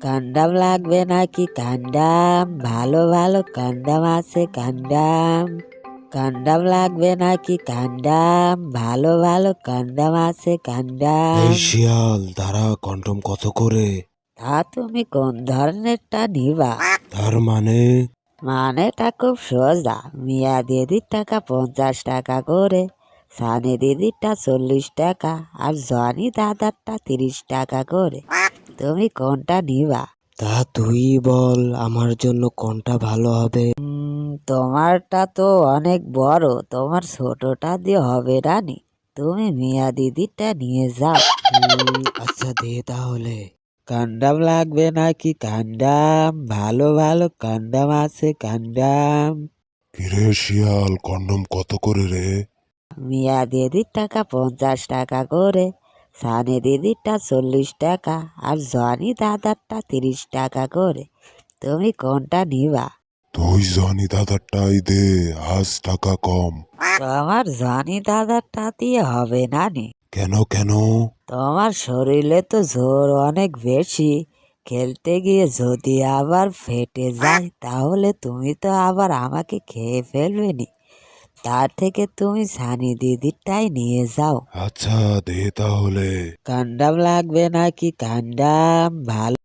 Condom লাগবে নাকি condom? ভালো ভালো কন্ডম আছে কন্ডম। কন্ডম লাগবে নাকি কন্ডম? ভালো ভালো কন্ডম আছে এই কন্ডম। শিয়াল, দাঁড়া, কন্ডম কত করে? তা তুমি কোন ধরনেরটা নিবা? তার মানে? মানেটা খুব সোজা। মিয়া দিদির টাকা 50 টাকা করে, সানি দিদিরটা 40 টাকা, আর জনি দাদারটা 30 টাকা করে। তুমি কোনটা নিবা? তা তুই বল, আমার জন্য কোনটা ভালো হবে? তোমারটা তো অনেক বড়, তোমার ছোটটা দিয়ে হবে না নি। তুমি মিয়া দিদিরটা নিয়ে যাও। আচ্ছা, দে তাহলে। কন্ডম লাগবে নাকি কন্ডম? ভালো ভালো কন্ডম আছে কন্ডম। কিরে শিয়াল, কন্ডম কত করে রে? মিয়া দিদির টাকা 50 টাকা করে, সানি দিদিরটা 40 টাকা, আর জনি দাদারটা 30 টাকা করে। তুমি কোনটা নিবা? তুই জানি দাদারটাই দে, আজ টাকা কম। তোমার জনি দাদারটা দিয়ে হবে না নি। কেন কেন? তোমার শরীরে তো জোর অনেক বেশি। খেলতে গিয়ে যদি আবার ফেটে যায় তাহলে তুমি তো আবার আমাকে খেয়ে ফেলবে নি। তার থেকে তুমি সানি দিদিরটাই নিয়ে যাও। আচ্ছা, দে তাহলে। কন্ডম লাগবে নাকি কন্ডম? ভালো